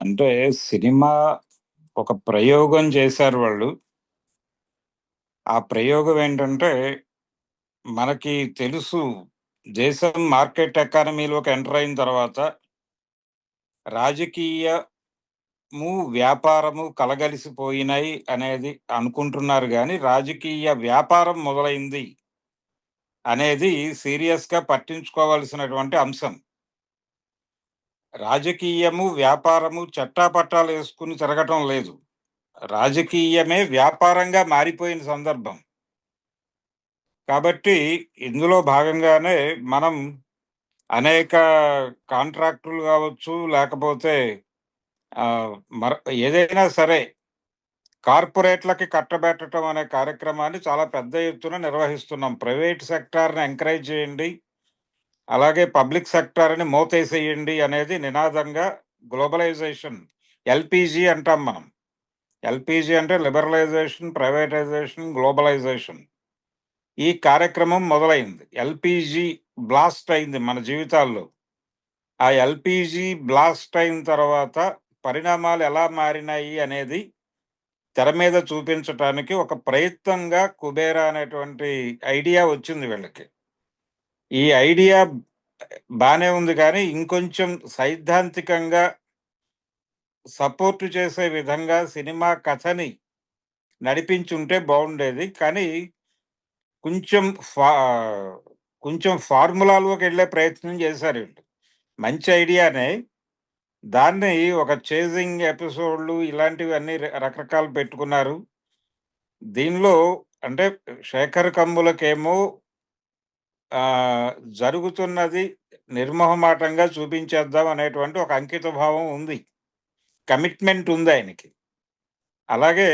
అంటే సినిమా ఒక ప్రయోగం చేశారు వాళ్ళు. ఆ ప్రయోగం ఏంటంటే, మనకి తెలుసు దేశం మార్కెట్ ఎకానమీలోకి ఎంటర్ అయిన తర్వాత రాజకీయము, వ్యాపారము కలగలిసిపోయినాయి అనేది అనుకుంటున్నారు గానీ, రాజకీయ వ్యాపారం మొదలైంది అనేది సీరియస్‌గా పట్టించుకోవాల్సినటువంటి అంశం. రాజకీయము, వ్యాపారము చట్టాపట్టాలేసుకొని తిరగటం లేదు. రాజకీయమే వ్యాపారంగా మారిపోయిన సందర్భం. కాబట్టి ఇందులో భాగంగానే మనం అనేక కాంట్రాక్టులు గావచ్చు, లేకపోతే ఆహ్, మర ఏదైనా సరే కార్పొరేట్‌లకి కట్టబెట్టటం అనే కార్యక్రమాన్ని చాలా పెద్ద ఎత్తున నిర్వహిస్తున్నాం. ప్రైవేట్ సెక్టార్‌ని ఎంకరేజ్ చేయండి. అలాగే పబ్లిక్ సెక్టార్‌ని మోతేసేయండి అనేది నినాదంగా గ్లోబలైజేషన్ ఎల్‌పీజీ అంటాం మనం. ఎల్‌పీజీ అంటే లిబరలైజేషన్, ప్రైవేటైజేషన్, గ్లోబలైజేషన్. ఈ కార్యక్రమం మొదలైంది. ఎల్‌పీజీ బ్లాస్ట్ అయింది మన జీవితాల్లో. ఆ ఎల్‌పీజీ బ్లాస్ట్ అయిన తర్వాత పరిణామాలు ఎలా మారినాయి అనేది తెర మీద చూపించటానికి ఒక ప్రయత్నంగా 'కుబేరా' అనేటువంటి ఐడియా వచ్చింది వీళ్ళకి. ఈ ఐడియా బానే ఉంది కానీ, ఇంకొంచెం సైద్ధాంతికంగా సపోర్ట్ చేసే విధంగా సినిమా కథని నడిపించుంటే బావుండేది. కానీ కొంచెం ఫా కొంచెం ఫార్ములాలోకెళ్ళే ప్రయత్నం చేశారీళ్ళు. మంచి ఐడియానే. దాన్ని ఒక చేజింగ్ ఎపిసోడ్‌లు ఇలాంటివన్నీ రకరకాలు పెట్టుకున్నారు. దీనిలో అంటే 'శేఖర్ కమ్ములకేమో' ఆహ్, జరుగుతున్నది నిర్మొహమాటంగా చూపించేద్దాం అనేటువంటి ఒక అంకిత భావం ఉంది. కమిట్మెంట్ ఉందాయనకి. అలాగే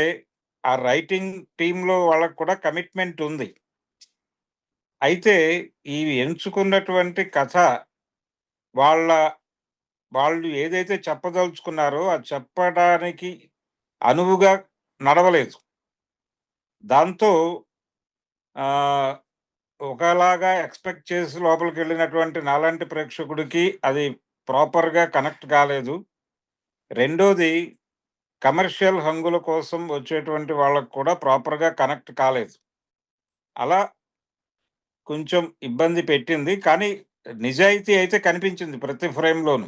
ఆ రైటింగ్ టీమ్‌లో వాళ్ళకి కూడా కమిట్మెంట్ ఉంది. అయితే ఈ ఎంచుకున్నటువంటి కథ వాళ్ళ వాళ్ళు ఏదైతే చెప్పదలుచుకున్నారో అది చెప్పడానికి అనువుగా నడవలేదు. దాంతో ఆహ్, ఒకలాగా ఎక్స్‌పెక్ట్ చేసి లోపలికెళ్ళినటువంటి నాలాంటి ప్రేక్షకుడికి అది ప్రాపర్‌గా కనెక్ట్ కాలేదు. రెండోది కమర్షియల్ హంగుల కోసం వచ్చేటువంటి వాళ్ళకి కూడా ప్రాపర్‌గా కనెక్ట్ కాలేదు. అలా కొంచెం ఇబ్బంది పెట్టింది. కానీ నిజాయితీ అయితే కనిపించింది ప్రతి ఫ్రేమ్‌లోను.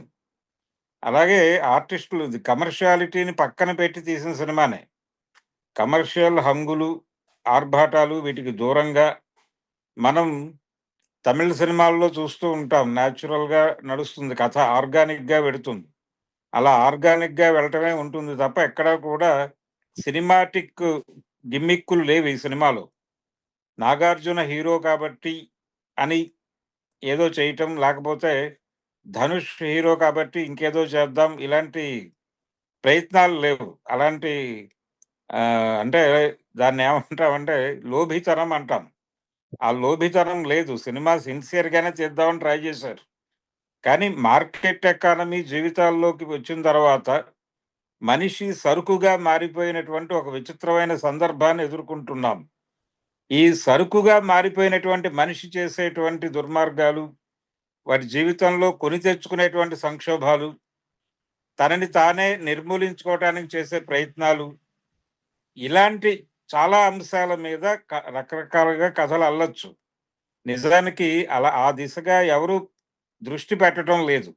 అలాగే ఆర్టిస్టులు కమర్షియాలిటీని పక్కన పెట్టి తీసిన సినిమానే. కమర్షియల్ హంగులు, ఆర్భాటాలు వీటికి దూరంగా మనం తమిళ్ సినిమాల్లో చూస్తూ ఉంటాం. నేచురల్‌గా నడుస్తుంది కథ. ఆర్గానిక్‌గా వెడుతుంది. అలా ఆర్గానిక్‌గా వెళ్ళటమే ఉంటుంది తప్ప ఎక్కడా కూడా సినిమాటిక్ గిమ్మిక్కులు లేవు ఈ సినిమాలో. నాగార్జున హీరో కాబట్టి అని ఏదో చేయటం, లేకపోతే ధనుష్ హీరో కాబట్టి ఇంకేదో చేద్దాం ఇలాంటి ప్రయత్నాలు లేవు. అలాంటి అంటే దాన్నేమంటామంటే లోభితనం అంటాం. ఆ లోభితనం లేదు. సినిమా సిన్సియర్‌గానే తీద్దామని ట్రై చేశారు. కానీ మార్కెట్ ఎకానమీ జీవితాల్లోకి వచ్చిన తర్వాత మనిషి సరుకుగా మారిపోయినటువంటి ఒక విచిత్రమైన సందర్భాన్ని ఎదుర్కొంటున్నాం. ఈ సరుకుగా మారిపోయినటువంటి మనిషి చేసేటువంటి దుర్మార్గాలు, వాడి జీవితంలో కొని తెచ్చుకునేటువంటి సంక్షోభాలు, తనని తానే నిర్మూలించుకోవటానికి చేసే ప్రయత్నాలు, ఇలాంటి చాలా అంశాల మీద రకరకాలుగా కథలు అల్లొచ్చు. నిజానికి అలా ఆ దిశగా ఎవరు దృష్టి పెట్టటం లేదు.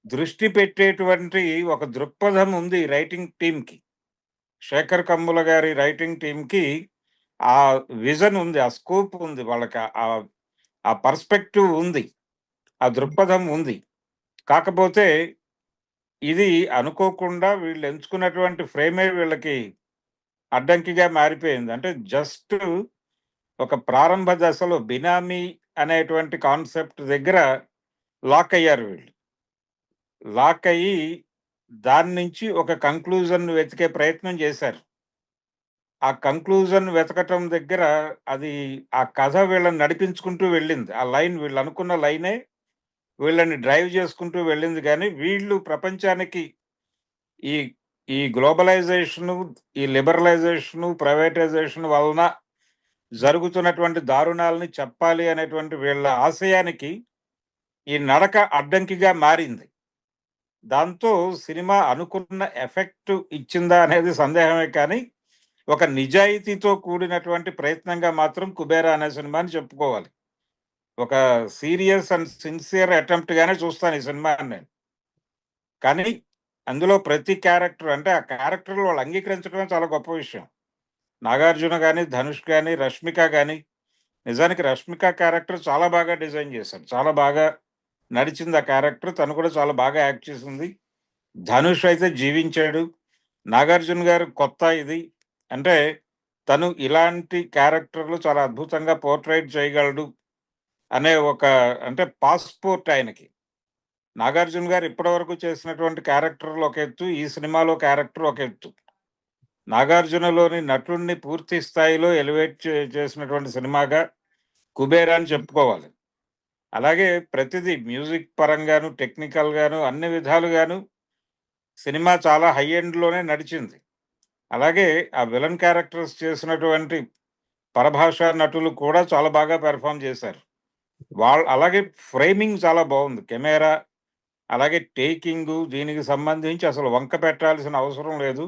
దృష్టి పెట్టేటువంటి ఒక దృక్పథం ఉంది రైటింగ్ టీమ్‌కి. శేఖర్ కమ్ముల గారి రైటింగ్ టీమ్‌కి ఆ విజన్ ఉంది. ఆ స్కోప్ ఉంది. వాళ్ళకి ఆ పర్స్పెక్టివ్ ఉంది. ఆ దృక్పథం ఉంది. కాకపోతే ఇది అనుకోకుండా వీళ్ళు ఎంచుకున్నటువంటి ఫ్రేమే వీళ్ళకి అడ్డంకిగా మారిపోయింది. అంటే జస్ట్ ఒక ప్రారంభ దశలో బినామీ అనేటువంటి కాన్సెప్ట్ దగ్గర లాక్ అయ్యారు వీళ్ళు. లాక్ అయ్యి దాని నుంచి ఒక కంక్లూజన్ వెతికే ప్రయత్నం చేశారు. ఆ కంక్లూజన్ వెతకటం దగ్గర అది ఆ కథ వీళ్ళని నడిపించుకుంటూ వెళ్ళింది. ఆ లైన్ వీళ్ళనుకున్న లైనే వీళ్ళని డ్రైవ్ చేసుకుంటూ వెళ్ళింది గానీ, వీళ్ళు ప్రపంచానికి ఈ ఈ గ్లోబలైజేషను, ఈ లిబరలైజేషను, ప్రైవేటైజేషన్ వలన జరుగుతున్నటువంటి దారుణాలని చెప్పాలి అనేటువంటి వీళ్ళ ఆశయానికి ఈ నడక అడ్డంకిగా మారింది. దాంతో సినిమా అనుకున్న ఎఫెక్ట్ ఇచ్చిందా అనేది సందేహమే కానీ, ఒక నిజాయితీతో కూడినటువంటి ప్రయత్నంగా మాత్రం 'కుబేరా' అనే సినిమాని చెప్పుకోవాలి. ఒక సీరియస్ అండ్ సిన్సియర్ అటెంప్ట్ గానే చూస్తాను ఈ సినిమాని నేను. కానీ అందులో ప్రతి క్యారెక్టర్ అంటే ఆ క్యారెక్టర్‌లు వాళ్ళు అంగీకరించడమే చాలా గొప్ప విషయం. 'నాగార్జున' గాని, 'ధనుష్' గాని, 'రష్మిక' గాని నిజానికి 'రష్మిక' క్యారెక్టర్ చాలా బాగా డిజైన్ చేశారు. చాలా బాగా నడిచింది ఆ క్యారెక్టర్. తను కూడా చాలా బాగా యాక్ట్ చేసింది. 'ధనుష్' అయితే జీవించాడు. 'నాగార్జున' గారు కొత్త ఇది. అంటే తను ఇలాంటి క్యారెక్టర్‌లు చాలా అద్భుతంగా పోర్ట్రేట్ చేయగలడు అనే ఒక అంటే పాస్‌పోర్ట్ ఆయనకి. 'నాగార్జున' గారు ఇప్పటివరకు చేసినటువంటి క్యారెక్టర్‌లు ఒక ఎత్తు. ఈ సినిమాలో క్యారెక్టర్ ఒక ఎత్తు. 'నాగార్జునలోని' నటుడిని పూర్తి స్థాయిలో ఎలివేట్ చేసినటువంటి సినిమాగా 'కుబేరా' అని చెప్పుకోవాలి. అలాగే ప్రతిదీ మ్యూజిక్ పరంగాను, టెక్నికల్‌గాను అన్ని విధాలుగాను సినిమా చాలా హై ఎండ్‌లోనే నడిచింది. అలాగే ఆ విలన్ క్యారెక్టర్స్ చేసినటువంటి పరభాషా నటులు కూడా చాలా బాగా పెర్ఫార్మ్ చేశారు. అలాగే ఫ్రేమింగ్ చాలా బావుంది. కెమెరా అలాగే టేకింగు దీనికి సంబంధించి అసలు వంక పెట్టాల్సిన అవసరం లేదు.